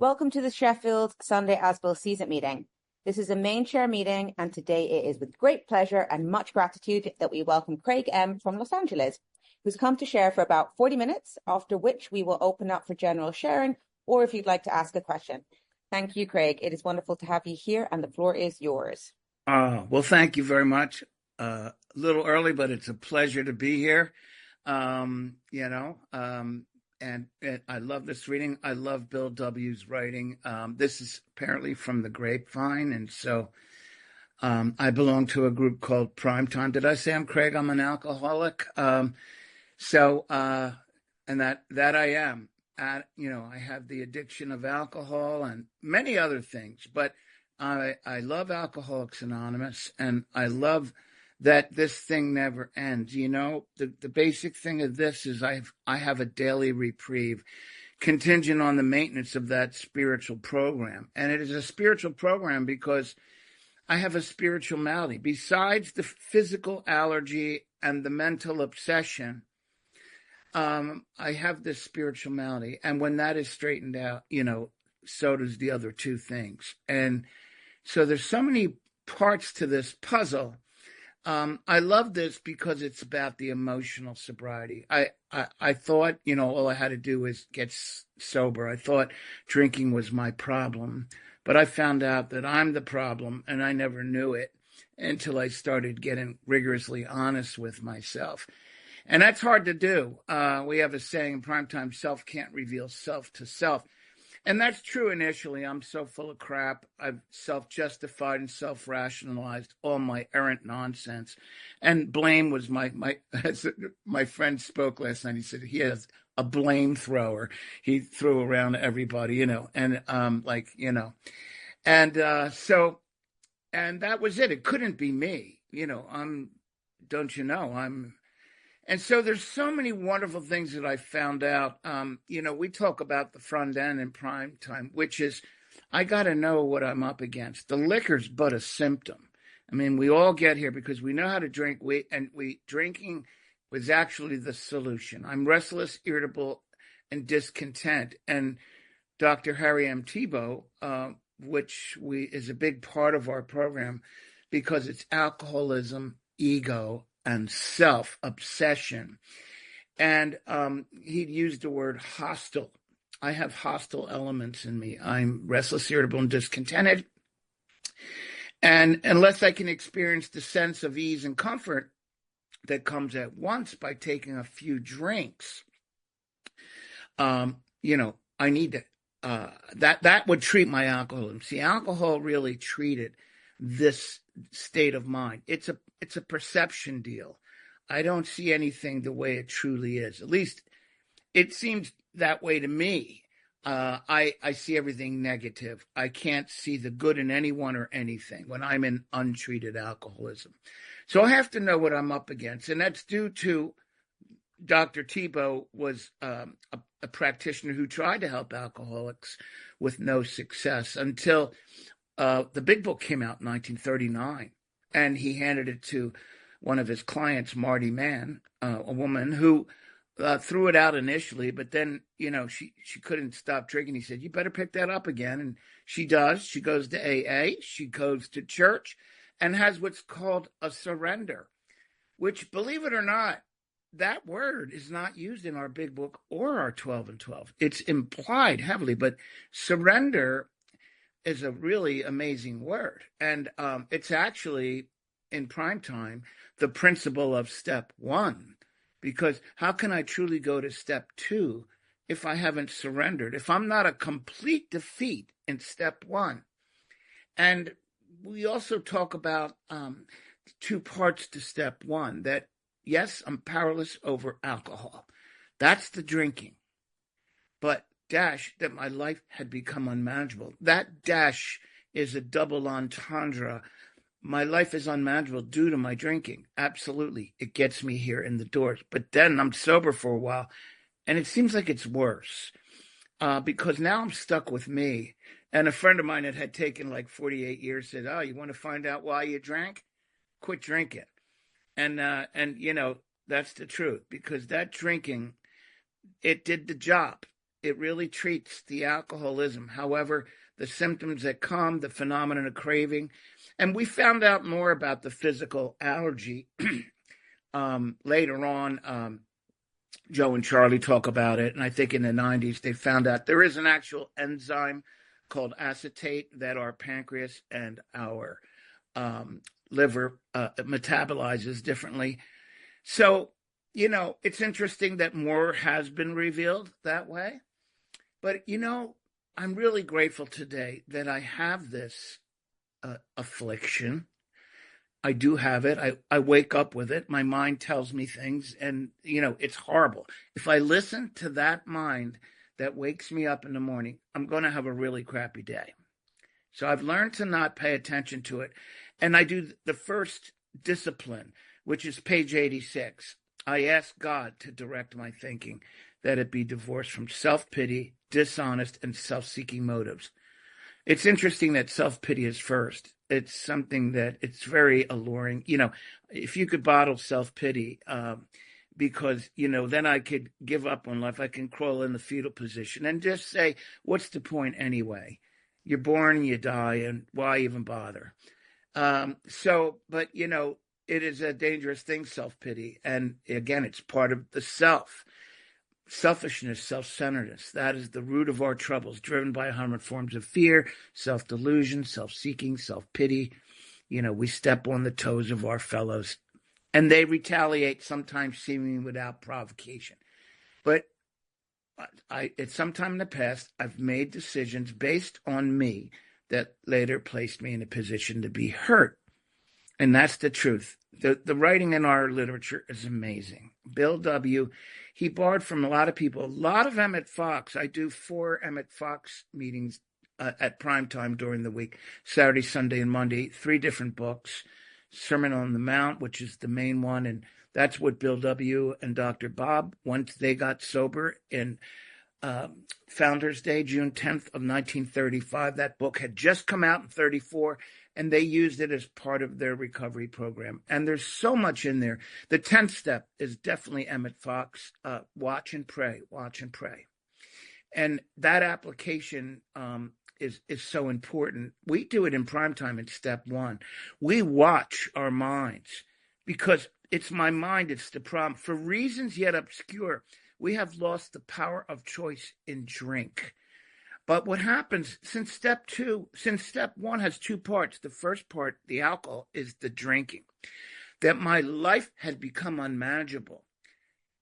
Welcome to the Sheffield Sunday Asbill season meeting. This is a main chair meeting, and today it is with great pleasure and much gratitude that we welcome Craig M. from Los Angeles, who's come to share for about 40 minutes, after which we will open up for general sharing, or if you'd like to ask a question. Thank you, Craig. It is wonderful to have you here, and the floor is yours. Well, thank you very much. A little early, but it's a pleasure to be here. Um, you know, um, and I love this reading. I love Bill W.'s writing. This is apparently from the Grapevine, and so I belong to a group called Primetime. Did I say I'm Craig? I'm an alcoholic. So, and that I am. I have the addiction of alcohol and many other things, but I love Alcoholics Anonymous, and I love that this thing never ends. The basic thing of this is I have a daily reprieve contingent on the maintenance of that spiritual program. And it is a spiritual program because I have a spiritual malady. Besides the physical allergy and the mental obsession, I have this spiritual malady. And when that is straightened out, so does the other two things. And so there's so many parts to this puzzle. I love this because it's about the emotional sobriety. I thought, all I had to do was get sober. I thought drinking was my problem, but I found out that I'm the problem, and I never knew it until I started getting rigorously honest with myself. And that's hard to do. We have a saying in primetime, self can't reveal self to self. And that's true initially. I'm so full of crap. I've self-justified and self-rationalized all my errant nonsense. And blame was as my friend spoke last night. He said he has a blame thrower. He threw around everybody, and and that was it. It couldn't be me. Don't you know, and so there's so many wonderful things that I found out. We talk about the front end in prime time, which is I got to know what I'm up against. The liquor's but a symptom. I mean, we all get here because we know how to drink. Drinking was actually the solution. I'm restless, irritable, and discontent. And Dr. Harry M. Tebow, which is a big part of our program because it's alcoholism, ego, and self-obsession. And he'd used the word hostile. I have hostile elements in me. I'm restless, irritable, and discontented. And unless I can experience the sense of ease and comfort that comes at once by taking a few drinks, I need to, that would treat my alcoholism. See, alcohol really treated this state of mind. It's a perception deal. I don't see anything the way it truly is. At least it seems that way to me. I see everything negative. I can't see the good in anyone or anything when I'm in untreated alcoholism. So I have to know what I'm up against. And that's due to Dr. Tebow was a practitioner who tried to help alcoholics with no success until the big book came out in 1939, and he handed it to one of his clients, Marty Mann, a woman who threw it out initially, but then, she couldn't stop drinking. He said, you better pick that up again. And she does. She goes to AA, she goes to church, and has what's called a surrender, which, believe it or not, that word is not used in our big book or our 12 and 12. It's implied heavily, but surrender is a really amazing word. And it's actually, in prime time, the principle of step one. Because how can I truly go to step two if I haven't surrendered, if I'm not a complete defeat in step one? And we also talk about two parts to step one, that, yes, I'm powerless over alcohol. That's the drinking. But dash, that my life had become unmanageable. That dash is a double entendre. My life is unmanageable due to my drinking. Absolutely. It gets me here in the doors. But then I'm sober for a while, and it seems like it's worse because now I'm stuck with me. And a friend of mine that had taken like 48 years said, oh, you want to find out why you drank? Quit drinking. And that's the truth, because that drinking, it did the job. it really treats the alcoholism. However, the symptoms that come, the phenomenon of craving, and we found out more about the physical allergy later on. Joe and Charlie talk about it, and I think in the 90s they found out there is an actual enzyme called acetate that our pancreas and our liver metabolizes differently. So, it's interesting that more has been revealed that way. But, I'm really grateful today that I have this affliction. I do have it. I wake up with it. My mind tells me things, and, it's horrible. If I listen to that mind that wakes me up in the morning, I'm going to have a really crappy day. So I've learned to not pay attention to it. And I do the first discipline, which is page 86. I ask God to direct my thinking, that it be divorced from self-pity, dishonest, and self-seeking motives. It's interesting that self-pity is first. It's something that it's very alluring. If you could bottle self-pity, because, then I could give up on life. I can crawl in the fetal position and just say, what's the point anyway? You're born and you die, and why even bother? But, it is a dangerous thing, self-pity. And again, it's part of the self. Selfishness, self-centeredness, that is the root of our troubles, driven by 100 forms of fear, self-delusion, self-seeking, self-pity. We step on the toes of our fellows, and they retaliate, sometimes seemingly without provocation. But at some time in the past, I've made decisions based on me that later placed me in a position to be hurt. And that's the truth. The writing in our literature is amazing. Bill W., he borrowed from a lot of people, a lot of Emmett Fox. I do 4 Emmett Fox meetings at prime time during the week, Saturday, Sunday, and Monday, 3 different books. Sermon on the Mount, which is the main one, and that's what Bill W. and Dr. Bob, once they got sober in Founders Day, June 10th of 1935, that book had just come out in 34, and they used it as part of their recovery program. And there's so much in there. The 10th step is definitely Emmett Fox, watch and pray, watch and pray. And that application is so important. We do it in prime time in step 1. We watch our minds because it's my mind, it's the problem. For reasons yet obscure, we have lost the power of choice in drink. But what happens, since step 1 has 2 parts, the first part, the alcohol, is the drinking, that my life had become unmanageable,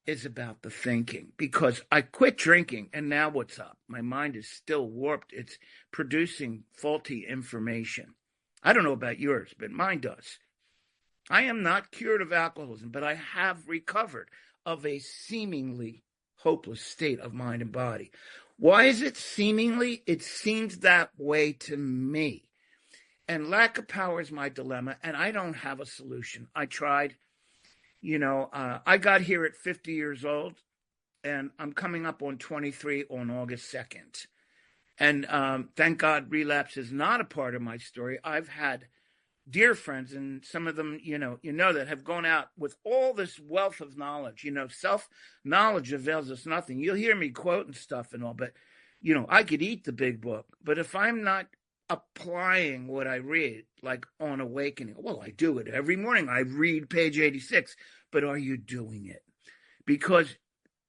is about the thinking, because I quit drinking, and now what's up? My mind is still warped. It's producing faulty information. I don't know about yours, but mine does. I am not cured of alcoholism, but I have recovered of a seemingly hopeless state of mind and body. Why is it seemingly? It seems that way to me. And lack of power is my dilemma, and I don't have a solution. I tried. I got here at 50 years old, and I'm coming up on 23 on August 2nd. And thank God relapse is not a part of my story. I've had dear friends, and some of them, that have gone out with all this wealth of knowledge. Self-knowledge avails us nothing. You'll hear me quoting stuff and all, but, I could eat the big book. But if I'm not applying what I read, like on awakening, well, I do it every morning. I read page 86, but are you doing it? Because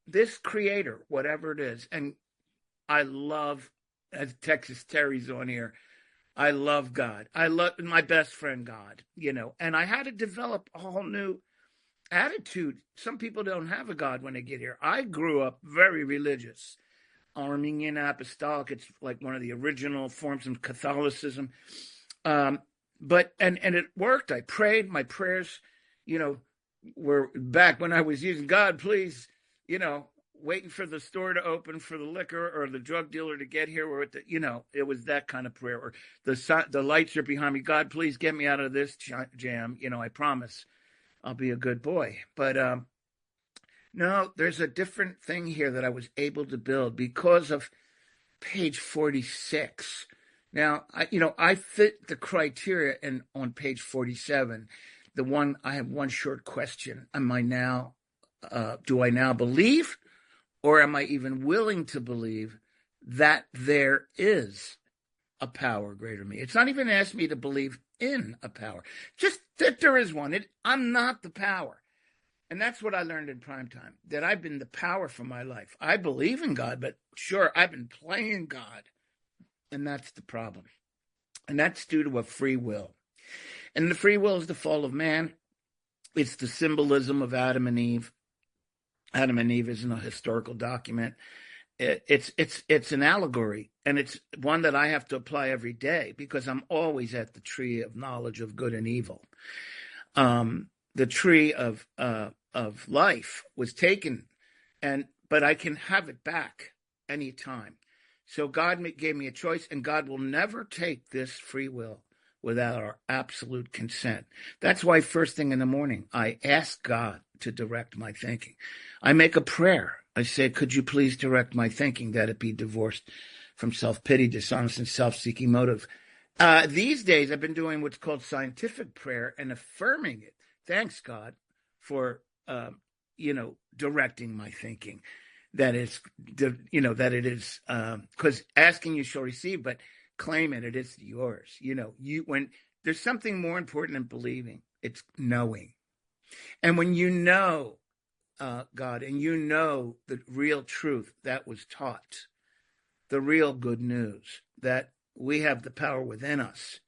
this creator, whatever it is, and I love, as Texas Terry's on here, I love God. I love my best friend, God, and I had to develop a whole new attitude. Some people don't have a God when they get here. I grew up very religious, Armenian Apostolic. It's like one of the original forms of Catholicism. But it worked. I prayed. My prayers, were back when I was using God, please, waiting for the store to open for the liquor or the drug dealer to get here, or it was that kind of prayer. Or the lights are behind me. God, please get me out of this jam. I promise I'll be a good boy. But no, there's a different thing here that I was able to build because of page 46. Now, I fit the criteria on page 47. I have one short question. Do I now believe? Or am I even willing to believe that there is a power greater than me? It's not even asking me to believe in a power, just that there is one. I'm not the power. And that's what I learned in prime time, that I've been the power for my life. I believe in God, but sure, I've been playing God. And that's the problem. And that's due to a free will. And the free will is the fall of man. It's the symbolism of Adam and Eve. Adam and Eve isn't a historical document. It's an allegory, and it's one that I have to apply every day because I'm always at the tree of knowledge of good and evil. The tree of life was taken, but I can have it back anytime. So God gave me a choice, and God will never take this free will without our absolute consent. That's why first thing in the morning, I ask God to direct my thinking. I make a prayer. I say, could you please direct my thinking that it be divorced from self-pity, dishonest, and self-seeking motive. These days, I've been doing what's called scientific prayer and affirming it. Thanks, God, for, directing my thinking. That is, that it is, because asking you shall receive, but claim it is yours. When there's something more important than believing, it's knowing. And when you know God and you know the real truth that was taught, the real good news that we have the power within us,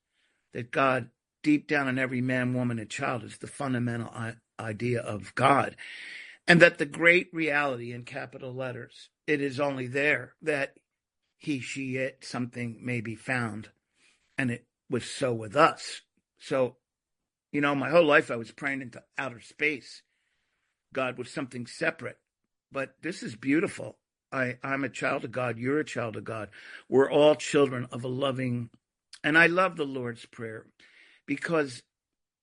that God deep down in every man, woman, and child is the fundamental idea of God, and that the great reality in capital letters, it is only there that he, she, it, something may be found. And it was so with us. So, my whole life I was praying into outer space. God was something separate. But this is beautiful. I'm a child of God. You're a child of God. We're all children of a loving, and I love the Lord's Prayer because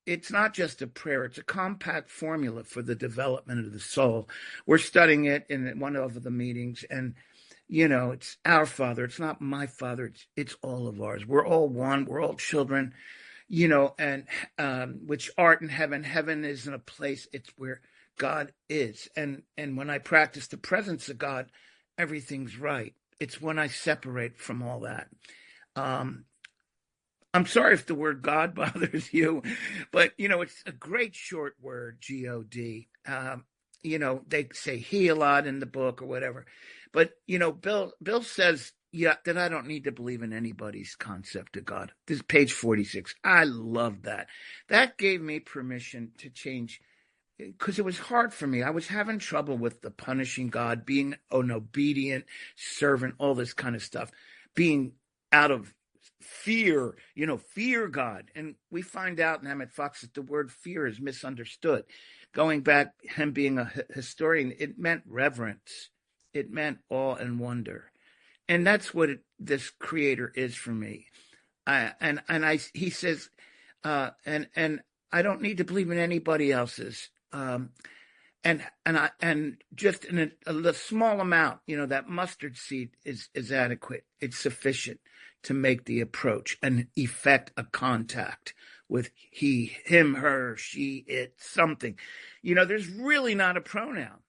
it's not just a prayer. It's a compact formula for the development of the soul. We're studying it in one of the meetings, and it's our Father. It's not my Father. It's all of ours. We're all one. We're all children, and which art in heaven. Heaven isn't a place. It's where God is. And when I practice the presence of God, everything's right. It's when I separate from all that. I'm sorry if the word God bothers you, but, it's a great short word, G-O-D. They say he a lot in the book or whatever. But, Bill says, that I don't need to believe in anybody's concept of God. This is page 46. I love that. That gave me permission to change, because it was hard for me. I was having trouble with the punishing God, being an obedient servant, all this kind of stuff, being out of fear, fear God. And we find out in Emmett Fox that the word fear is misunderstood. Going back, him being a historian, it meant reverence. It meant awe and wonder. And that's what this creator is for me. He says, and I don't need to believe in anybody else's. And just in a small amount, that mustard seed is adequate. It's sufficient to make the approach and effect a contact with he, him, her, she, it, something. There's really not a pronoun.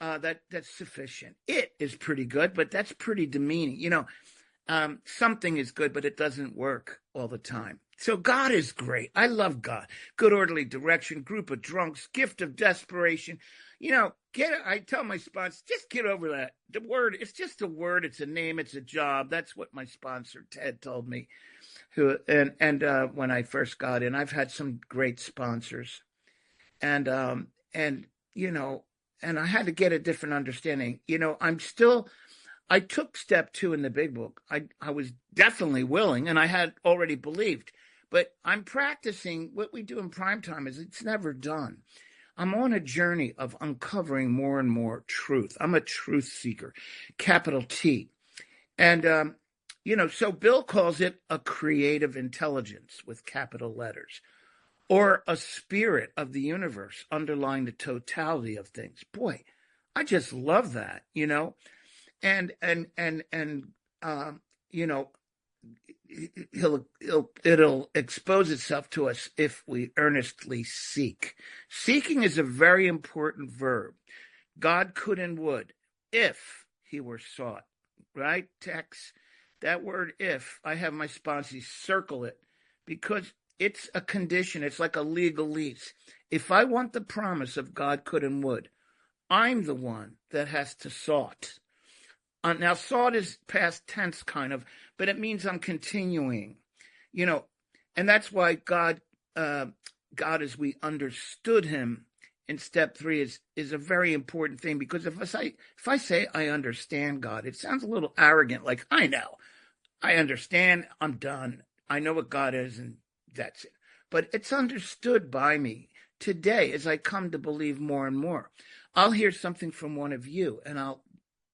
That's sufficient. It is pretty good, but that's pretty demeaning. Something is good, but it doesn't work all the time. So God is great. I love God. Good orderly direction, group of drunks, gift of desperation. I tell my sponsors, just get over that. The word, it's just a word. It's a name. It's a job. That's what my sponsor, Ted, told me. When I first got in, I've had some great sponsors. And I had to get a different understanding. I took step 2 in the big book. I was definitely willing, and I had already believed. But I'm practicing what we do in prime time is it's never done. I'm on a journey of uncovering more and more truth. I'm a truth seeker, capital T. And, so Bill calls it a creative intelligence with capital letters, or a spirit of the universe underlying the totality of things. Boy, I just love that, and it'll expose itself to us if we earnestly seek. Seeking is a very important verb. God could and would if he were sought, right? Text, that word if, I have my sponsors circle it because it's a condition. It's like a legal lease. If I want the promise of God could and would, I'm the one that has to sought. Now, sought is past tense kind of, but it means I'm continuing, you know, and that's why God, as we understood him in step 3 is a very important thing, because if I say I understand God, it sounds a little arrogant, like I know, I understand, I'm done, I know what God is, and that's it. But it's understood by me today as I come to believe more and more. I'll hear something from one of you, and I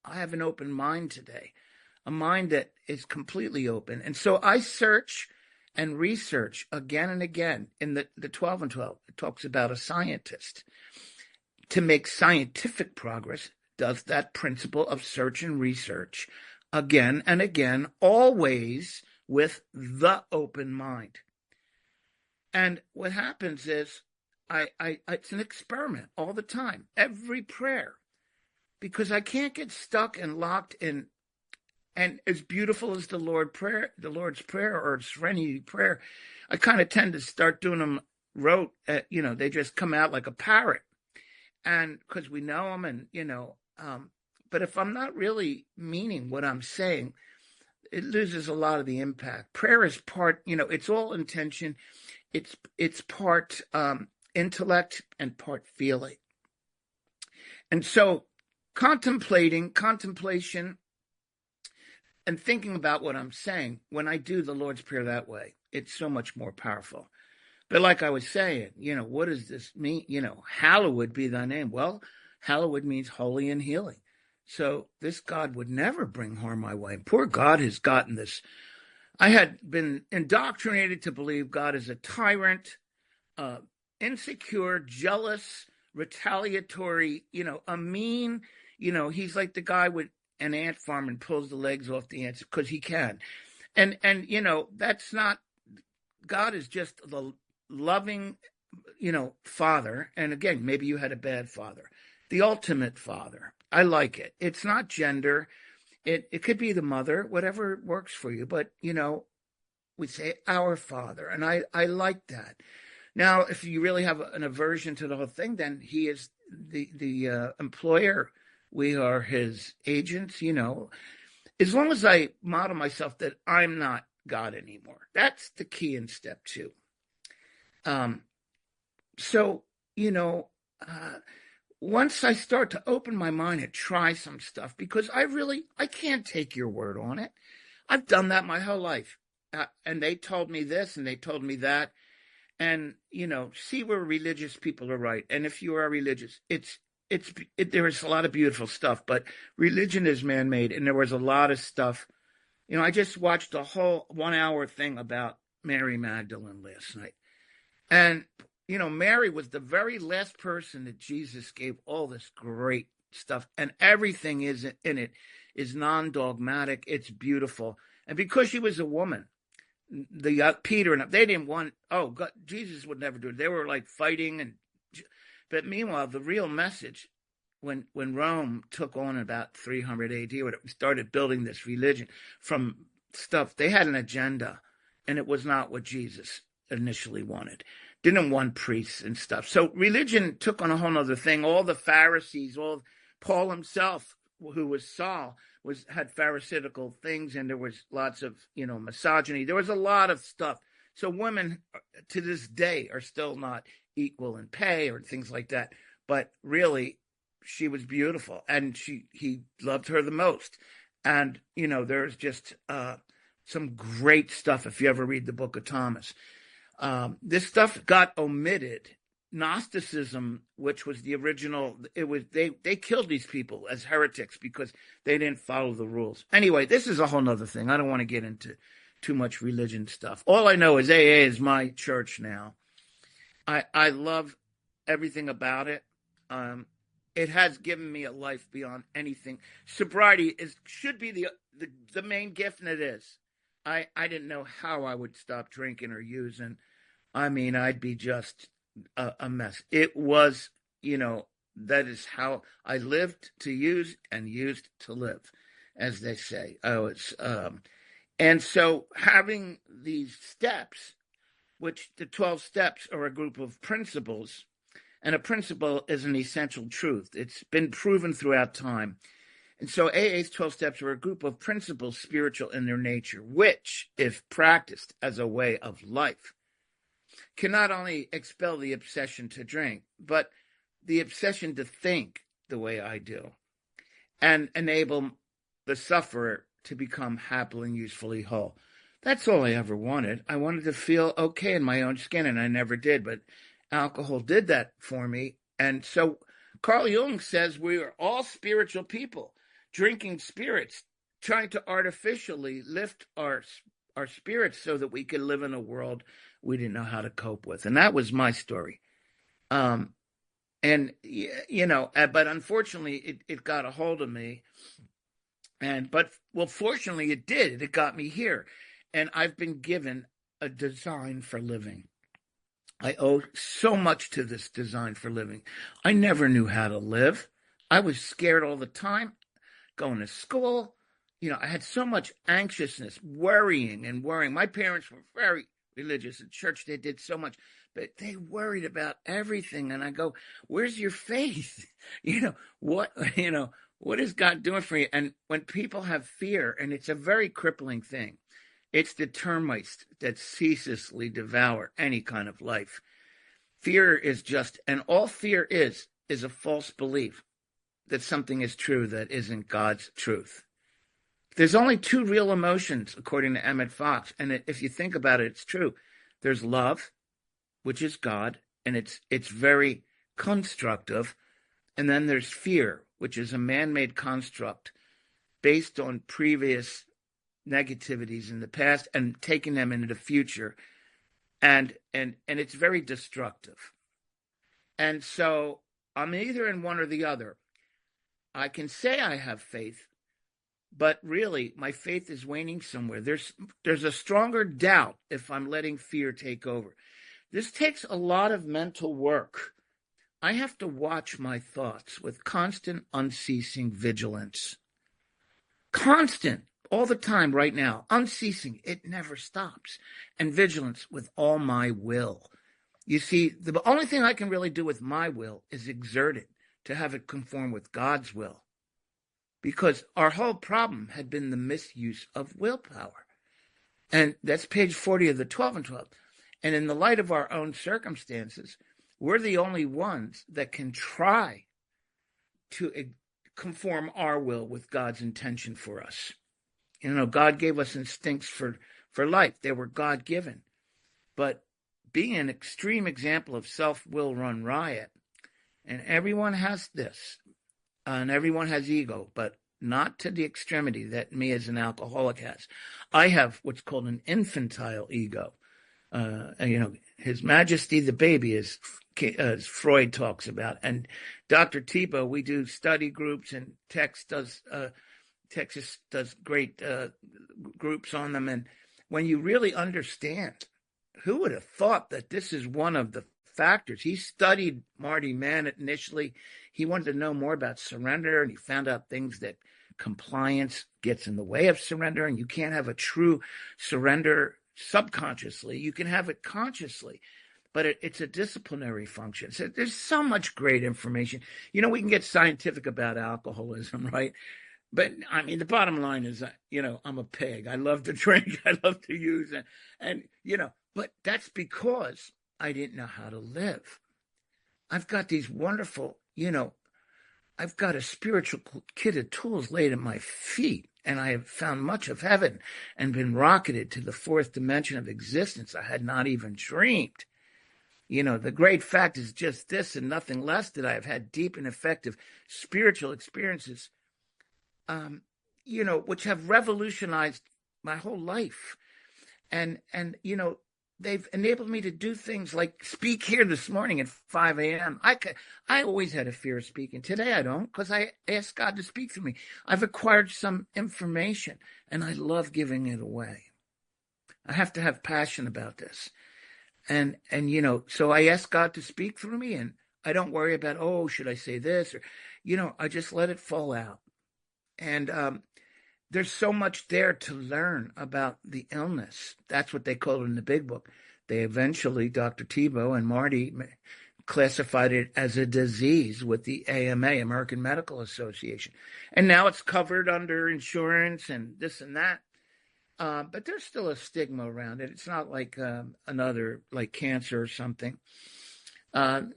have an open mind today, a mind that is completely open. And so I search and research again and again. In the 12 and 12, it talks about a scientist. To make scientific progress, does that principle of search and research again and again, always with the open mind. And what happens is it's an experiment all the time, every prayer, because I can't get stuck and locked in. And as beautiful as the Lord's Prayer or Serenity Prayer, I kind of tend to start doing them rote. They just come out like a parrot, and because we know them, and but if I'm not really meaning what I'm saying, it loses a lot of the impact. Prayer is part, it's all intention. It's part intellect and part feeling. And so contemplation and thinking about what I'm saying, when I do the Lord's Prayer that way, it's so much more powerful. But like I was saying, what does this mean? Hallowed be thy name. Well, hallowed means holy and healing. So this God would never bring harm my way. Poor God has gotten this. I had been indoctrinated to believe God is a tyrant, insecure, jealous, retaliatory, a mean, he's like the guy with an ant farm and pulls the legs off the ants because he can. And that's not, God is just the loving, father. And again, maybe you had a bad father, the ultimate father. I like it. It's not gender. It could be the mother, whatever works for you. But, we say our Father. And I like that. Now, if you really have an aversion to the whole thing, then he is the employer. We are his agents, As long as I model myself that I'm not God anymore. That's the key in step 2. Once I start to open my mind and try some stuff, because I can't take your word on it. I've done that my whole life. And they told me this and they told me that. And, see where religious people are right. And if you are religious, there is a lot of beautiful stuff, but religion is man-made. And there was a lot of stuff. I just watched a whole 1-hour thing about Mary Magdalene last night. And, Mary was the very last person that Jesus gave all this great stuff. And everything is in it is non-dogmatic. It's beautiful. And because she was a woman, Peter and they didn't want, God, Jesus would never do it. They were like fighting. But meanwhile, the real message, when Rome took on about 300 AD, when it started building this religion from stuff, they had an agenda, and it was not what Jesus initially wanted. Didn't want priests and stuff. So religion took on a whole other thing. All the Pharisees, all Paul himself, who was Saul, had pharisaical things, and there was lots of misogyny. There was a lot of stuff. So women to this day are still not equal in pay or things like that. But really, she was beautiful, and he loved her the most. And there's just some great stuff if you ever read the Book of Thomas. This stuff got omitted. Gnosticism, which was the original, they killed these people as heretics because they didn't follow the rules. Anyway, this is a whole nother thing. I don't want to get into too much religion stuff. All I know is AA is my church now. I love everything about it. It has given me a life beyond anything. Sobriety should be the main gift, and it is. I didn't know how I would stop drinking or using. I mean, I'd be just a mess. It was, that is how I lived to use and used to live, as they say. And so having these steps, which the 12 steps are a group of principles, and a principle is an essential truth. It's been proven throughout time. And so AA's 12 steps are a group of principles spiritual in their nature, which, if practiced as a way of life, can not only expel the obsession to drink, but the obsession to think the way I do, and enable the sufferer to become happily and usefully whole. That's all I ever wanted. I wanted to feel okay in my own skin, and I never did, but alcohol did that for me. And so Carl Jung says we are all spiritual people, drinking spirits, trying to artificially lift our spirits so that we could live in a world we didn't know how to cope with. And that was my story. But unfortunately, it got a hold of me. But fortunately, it did. It got me here. And I've been given a design for living. I owe so much to this design for living. I never knew how to live. I was scared all the time, going to school. I had so much anxiousness, worrying. My parents were very religious in church. They did so much, but they worried about everything. And I go, where's your faith? What is God doing for you? And when people have fear, and it's a very crippling thing, it's the termites that ceaselessly devour any kind of life. Fear is and all fear is a false belief that something is true that isn't God's truth. There's only two real emotions, according to Emmett Fox, and if you think about it, it's true. There's love, which is God, and it's very constructive, and then there's fear, which is a man-made construct based on previous negativities in the past and taking them into the future, and it's very destructive. And so I'm either in one or the other. I can say I have faith, but really my faith is waning somewhere. There's a stronger doubt if I'm letting fear take over. This takes a lot of mental work. I have to watch my thoughts with constant, unceasing vigilance. Constant. All the time right now, unceasing, it never stops. And vigilance with all my will. You see, the only thing I can really do with my will is exert it to have it conform with God's will. Because our whole problem had been the misuse of willpower. And that's page 40 of the 12 and 12. And in the light of our own circumstances, we're the only ones that can try to conform our will with God's intention for us. God gave us instincts for life. They were God-given. But being an extreme example of self-will run riot, and everyone has this, and everyone has ego, but not to the extremity that me as an alcoholic has. I have what's called an infantile ego. His Majesty the baby, as Freud talks about. And Dr. Tebow, we do study groups, and Texas does great groups on them. And when you really understand, who would have thought that this is one of the factors? He studied Marty Mann initially. He wanted to know more about surrender, and he found out things that compliance gets in the way of surrender, and you can't have a true surrender subconsciously. You can have it consciously, but it's a disciplinary function. So there's so much great information. We can get scientific about alcoholism, right? But I mean, the bottom line is, I'm a pig. I love to drink. I love to use it. And, but that's because I didn't know how to live. I've got these wonderful, I've got a spiritual kit of tools laid at my feet, and I have found much of heaven and been rocketed to the fourth dimension of existence I had not even dreamed. The great fact is just this and nothing less, that I have had deep and effective spiritual experiences which have revolutionized my whole life. And they've enabled me to do things like speak here this morning at 5 a.m. I always had a fear of speaking. Today I don't, because I asked God to speak through me. I've acquired some information, and I love giving it away. I have to have passion about this. And so I asked God to speak through me, and I don't worry about, oh, should I say this? Or, I just let it fall out. And there's so much there to learn about the illness. That's what they call it in the big book. They eventually, Dr. Tebow and Marty, classified it as a disease with the AMA, American Medical Association. And now it's covered under insurance and this and that. But there's still a stigma around it. It's not like another, like cancer or something.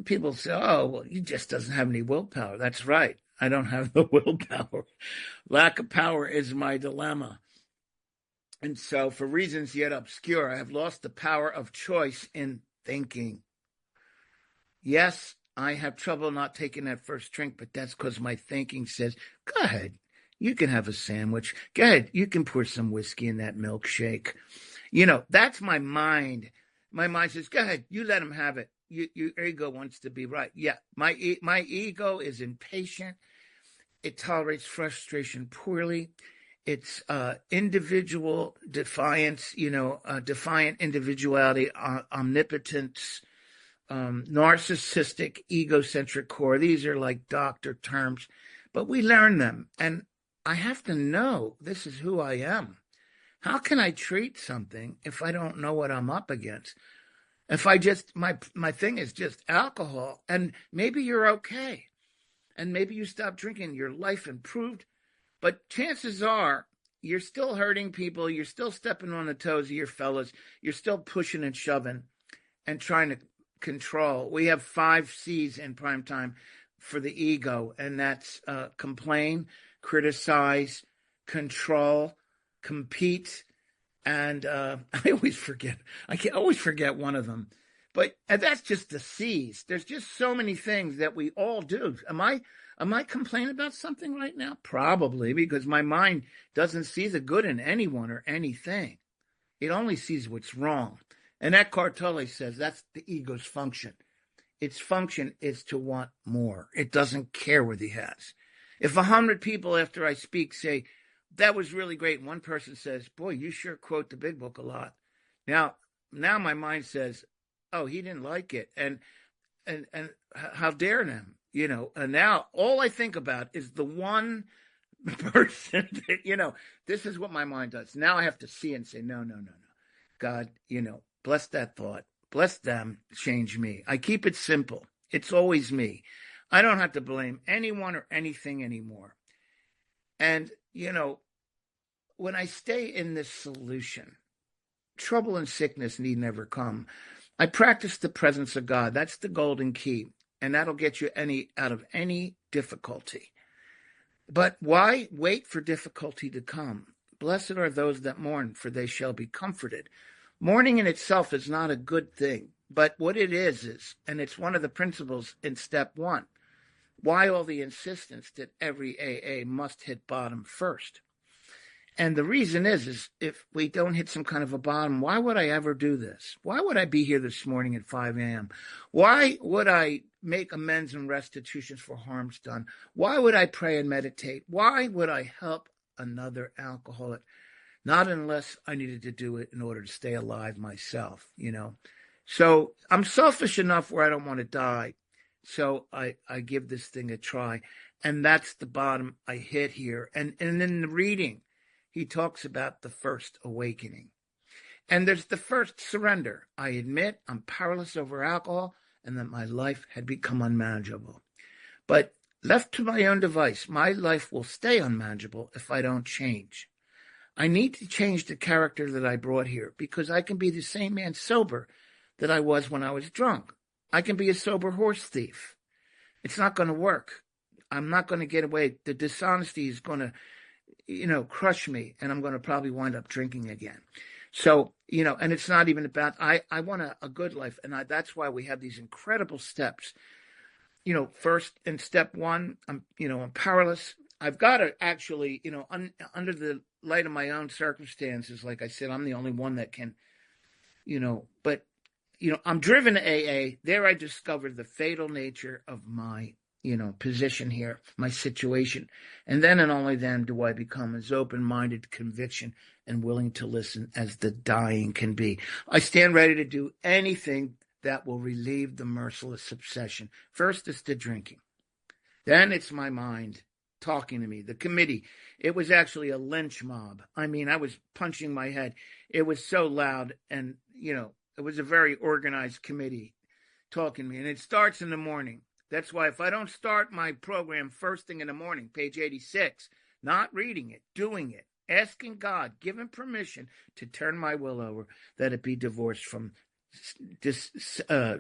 People say, oh, well, he just doesn't have any willpower. That's right. I don't have the willpower. Lack of power is my dilemma. And so, for reasons yet obscure, I have lost the power of choice in thinking. Yes, I have trouble not taking that first drink, but that's because my thinking says, go ahead, you can have a sandwich. Go ahead, you can pour some whiskey in that milkshake. That's my mind. My mind says, go ahead, you let him have it. Your ego wants to be right. Yeah, my ego is impatient. It tolerates frustration poorly. It's individual defiance, defiant individuality, omnipotence, narcissistic, egocentric core. These are like doctor terms, but we learn them. And I have to know this is who I am. How can I treat something if I don't know what I'm up against? If I just, my thing is just alcohol, and maybe you're okay, and maybe you stop drinking, your life improved, but chances are you're still hurting people, you're still stepping on the toes of your fellas, you're still pushing and shoving and trying to control. We have 5 C's in prime time for the ego, and that's complain, criticize, control, compete, and I always forget. I can always forget one of them. But that's just the C's. There's just so many things that we all do. Am I complaining about something right now? Probably, because my mind doesn't see the good in anyone or anything. It only sees what's wrong. And Eckhart Tolle says that's the ego's function. Its function is to want more. It doesn't care what he has. If 100 people after I speak say, that was really great, and one person says, boy, you sure quote the big book a lot. Now my mind says, oh, he didn't like it. And how dare them, and now all I think about is the one person that, this is what my mind does. Now I have to see and say, no. God, bless that thought. Bless them, change me. I keep it simple. It's always me. I don't have to blame anyone or anything anymore. And, when I stay in this solution, trouble and sickness need never come. I practice the presence of God. That's the golden key. And that'll get you out of any difficulty. But why wait for difficulty to come? Blessed are those that mourn, for they shall be comforted. Mourning in itself is not a good thing. But what it is, and it's one of the principles in step 1, why all the insistence that every AA must hit bottom first? And the reason is if we don't hit some kind of a bottom, why would I ever do this? Why would I be here this morning at 5 a.m.? Why would I make amends and restitutions for harms done? Why would I pray and meditate? Why would I help another alcoholic? Not unless I needed to do it in order to stay alive myself, So I'm selfish enough where I don't want to die. So I give this thing a try. And that's the bottom I hit here. And in the reading, he talks about the first awakening. And there's the first surrender. I admit I'm powerless over alcohol and that my life had become unmanageable. But left to my own device, my life will stay unmanageable if I don't change. I need to change the character that I brought here because I can be the same man sober that I was when I was drunk. I can be a sober horse thief. It's not going to work. I'm not going to get away. The dishonesty is going to crush me, and I'm going to probably wind up drinking again. So, and it's not even about, I want a good life. And that's why we have these incredible steps. First in step 1, I'm powerless. I've got to actually, under the light of my own circumstances, like I said, I'm the only one that can, but, I'm driven to AA. There I discovered the fatal nature of my position here, my situation. And then and only then do I become as open-minded, conviction, and willing to listen as the dying can be. I stand ready to do anything that will relieve the merciless obsession. First, it's the drinking. Then it's my mind talking to me. The committee, it was actually a lynch mob. I mean, I was punching my head. It was so loud, and, it was a very organized committee talking to me. And it starts in the morning. That's why if I don't start my program first thing in the morning, page 86, not reading it, doing it, asking God, giving permission to turn my will over, that it be divorced from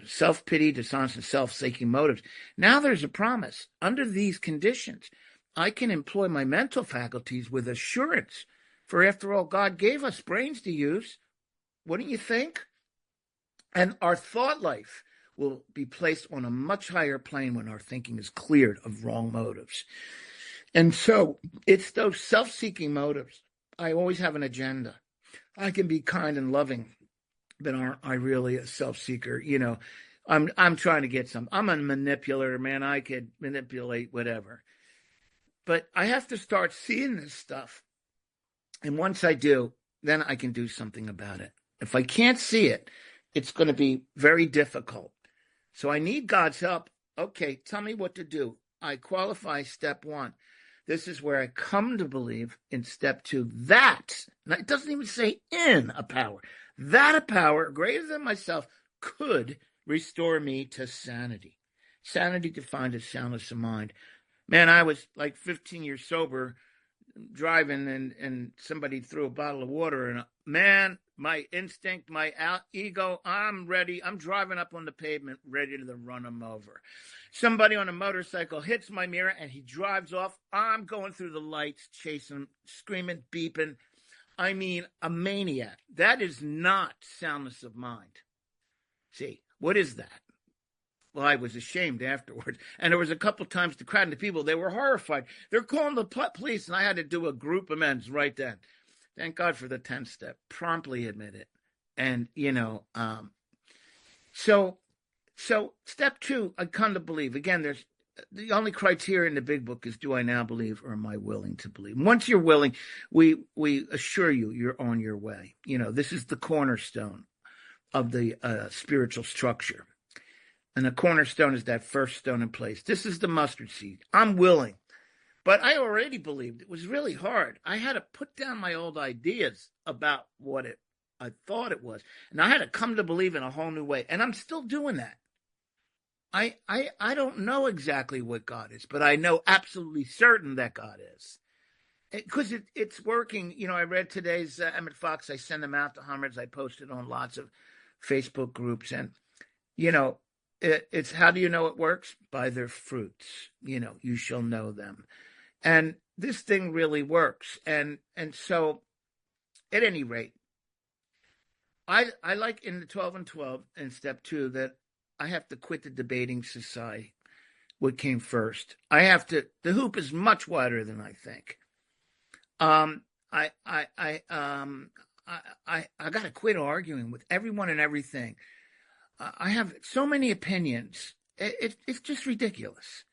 self-pity, dishonest, and self-seeking motives. Now there's a promise. Under these conditions, I can employ my mental faculties with assurance. For after all, God gave us brains to use. Wouldn't you think? And our thought life will be placed on a much higher plane when our thinking is cleared of wrong motives. And so it's those self-seeking motives. I always have an agenda. I can be kind and loving, but aren't I really a self-seeker? I'm trying to get some. I'm a manipulator, man. I could manipulate whatever. But I have to start seeing this stuff. And once I do, then I can do something about it. If I can't see it, it's going to be very difficult. So I need God's help. Okay, tell me what to do. I qualify step 1. This is where I come to believe in step 2 that, and it doesn't even say in a power, that a power greater than myself could restore me to sanity. Sanity defined as soundness of mind. Man, I was like 15 years sober, driving, and somebody threw a bottle of water, and man, my instinct, my ego, I'm ready. I'm driving up on the pavement, ready to run him over. Somebody on a motorcycle hits my mirror, and he drives off. I'm going through the lights, chasing him, screaming, beeping. I mean, a maniac. That is not soundness of mind. See, what is that? Well, I was ashamed afterwards. And there was a couple times the crowd and the people, they were horrified. They're calling the police, and I had to do a group amends right then. Thank God for the 10th step. Promptly admit it. And, so step 2, I come to believe. Again, there's the only criteria in the big book is, do I now believe or am I willing to believe? Once you're willing, we assure you you're on your way. This is the cornerstone of the spiritual structure. And the cornerstone is that first stone in place. This is the mustard seed. I'm willing. But I already believed. It was really hard. I had to put down my old ideas about what I thought it was. And I had to come to believe in a whole new way. And I'm still doing that. I don't know exactly what God is, but I know absolutely certain that God is. Because it's working. I read today's Emmett Fox. I send them out to hundreds. I posted on lots of Facebook groups. And, it's how do you know it works? By their fruits. You shall know them. And this thing really works. And so, at any rate, I like in the 12 and 12 in step 2 that I have to quit the debating society. What came first? The hoop is much wider than I think. I got to quit arguing with everyone and everything. I have so many opinions. It's just ridiculous.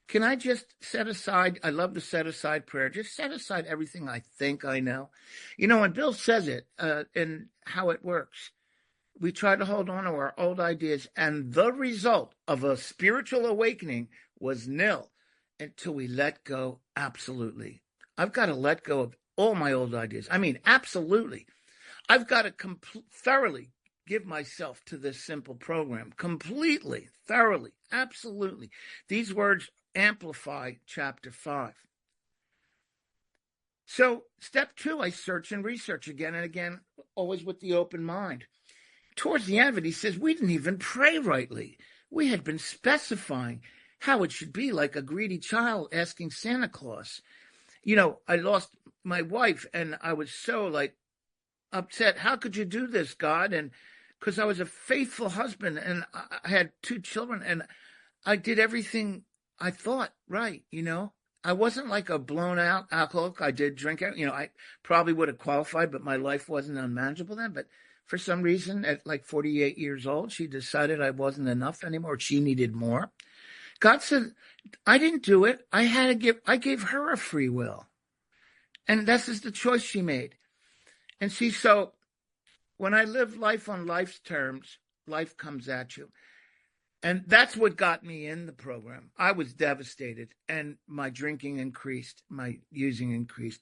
Can I just set aside, I love to set aside prayer, just set aside everything I think I know. When Bill says it and how it works, we try to hold on to our old ideas, and the result of a spiritual awakening was nil until we let go absolutely. I've got to let go of all my old ideas. I mean, absolutely. I've got to thoroughly give myself to this simple program, completely, thoroughly, absolutely. These words amplify chapter 5. So step 2, I search and research again and again, always with the open mind. Towards the end of it, he says, we didn't even pray rightly. We had been specifying how it should be, like a greedy child asking Santa Claus. I lost my wife, and I was so upset. How could you do this, God? And because I was a faithful husband, and I had 2 children, and I did everything I thought right, I wasn't like a blown out alcoholic. I did drink, I probably would have qualified, but my life wasn't unmanageable then. But for some reason, at 48 years old, she decided I wasn't enough anymore. She needed more. God said, I didn't do it. I gave her a free will. And this is the choice she made. And see, so when I live life on life's terms, life comes at you. And that's what got me in the program. I was devastated, and my drinking increased, my using increased.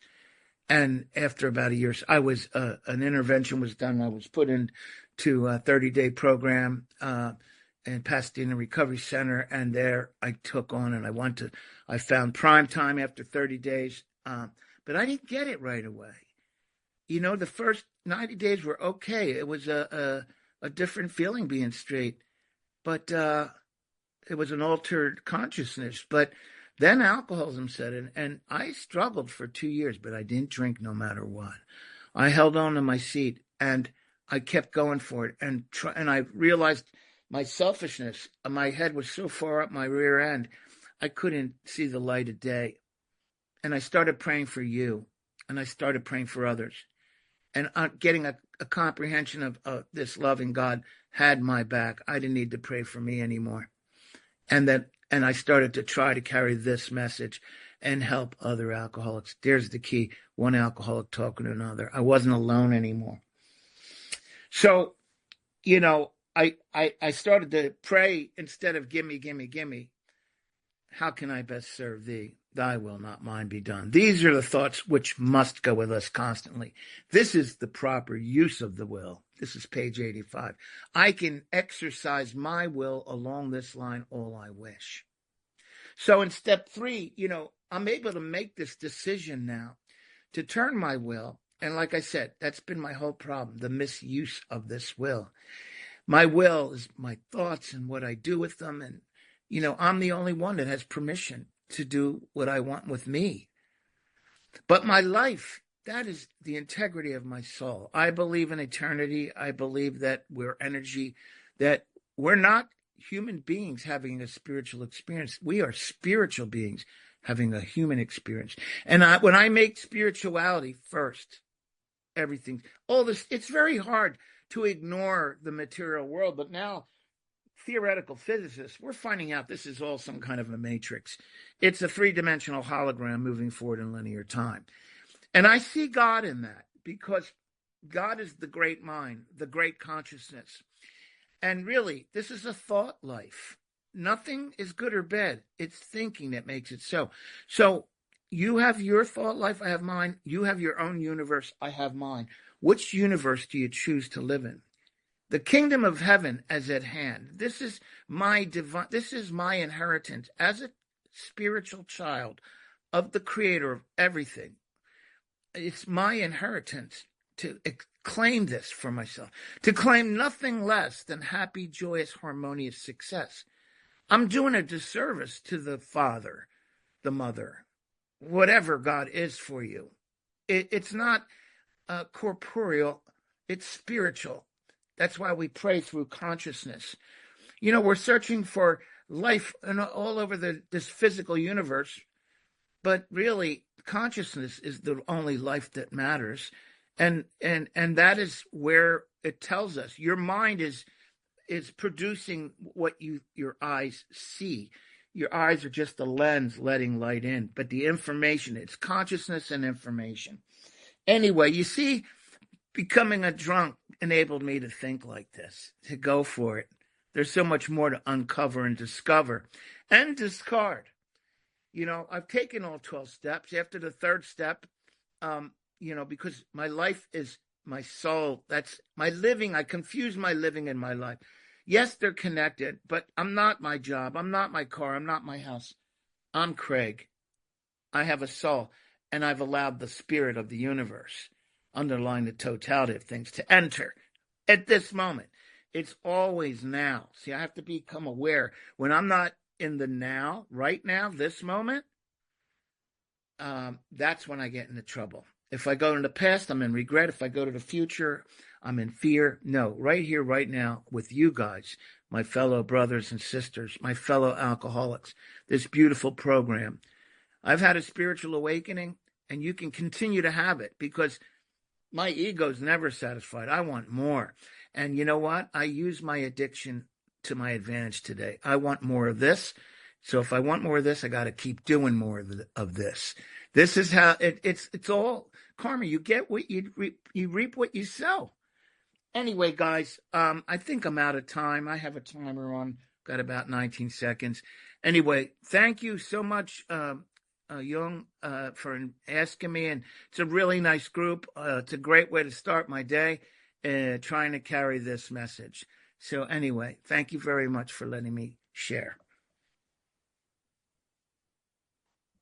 And after about a year, an intervention was done. I was put into a 30-day program in Pasadena Recovery Center, and there I took on, and I found prime time after 30 days, but I didn't get it right away. The first 90 days were okay. It was a different feeling being straight, but it was an altered consciousness. But then alcoholism set in, and I struggled for 2 years, but I didn't drink no matter what. I held on to my seat, and I kept going for it, and I realized my selfishness. My head was so far up my rear end, I couldn't see the light of day. And I started praying for you, and I started praying for others, and getting a comprehension of this loving God had my back. I didn't need to pray for me anymore. And I started to try to carry this message and help other alcoholics. There's the key. One alcoholic talking to another. I wasn't alone anymore. So, I started to pray instead of gimme, gimme, gimme. How can I best serve thee? Thy will, not mine, be done. These are the thoughts which must go with us constantly. This is the proper use of the will. This is page 85. I can exercise my will along this line all I wish. So in step 3, I'm able to make this decision now to turn my will. And like I said, that's been my whole problem, the misuse of this will. My will is my thoughts and what I do with them. And, I'm the only one that has permission to do what I want with me. But my life, that is the integrity of my soul. I believe in eternity. I believe that we're energy, that we're not human beings having a spiritual experience. We are spiritual beings having a human experience. And when I make spirituality first, everything, all this, it's very hard to ignore the material world. But now, theoretical physicists, we're finding out this is all some kind of a matrix. It's a 3-dimensional hologram moving forward in linear time. And I see God in that, because God is the great mind, the great consciousness. And really, this is a thought life. Nothing is good or bad. It's thinking that makes it so. So you have your thought life, I have mine. You have your own universe, I have mine. Which universe do you choose to live in? The kingdom of heaven is at hand. This is my inheritance as a spiritual child of the creator of everything. It's my inheritance to claim this for myself, to claim nothing less than happy, joyous, harmonious success. I'm doing a disservice to the father, the mother, whatever God is for you. It's not corporeal, it's spiritual. That's why we pray through consciousness. We're searching for life all over this physical universe, but really consciousness is the only life that matters. And that is where it tells us your mind is producing what your eyes see. Your eyes are just a lens letting light in, but the information, it's consciousness and information. Anyway, you see, becoming a drunk enabled me to think like this, to go for it. There's so much more to uncover and discover and discard. I've taken all 12 steps. After the 3rd step, because my life is my soul. That's my living. I confuse my living and my life. Yes, they're connected, but I'm not my job. I'm not my car. I'm not my house. I'm Craig. I have a soul, and I've allowed the spirit of the universe, underlying the totality of things, to enter at this moment. It's always now. See, I have to become aware. When I'm not in the now, right now, this moment, that's when I get into trouble. If I go to the past, I'm in regret. If I go to the future, I'm in fear. No, right here, right now, with you guys, my fellow brothers and sisters, my fellow alcoholics, this beautiful program. I've had a spiritual awakening, and you can continue to have it, because my ego's never satisfied. I want more. And you know what? I use my addiction to my advantage today. I want more of this. So if I want more of this, I got to keep doing more of this. This is how it's all karma. You get what you reap what you sow. Anyway, guys, I think I'm out of time. I have a timer on, got about 19 seconds. Anyway, thank you so much, Young, for asking me. And it's a really nice group. It's a great way to start my day, trying to carry this message. So anyway, thank you very much for letting me share.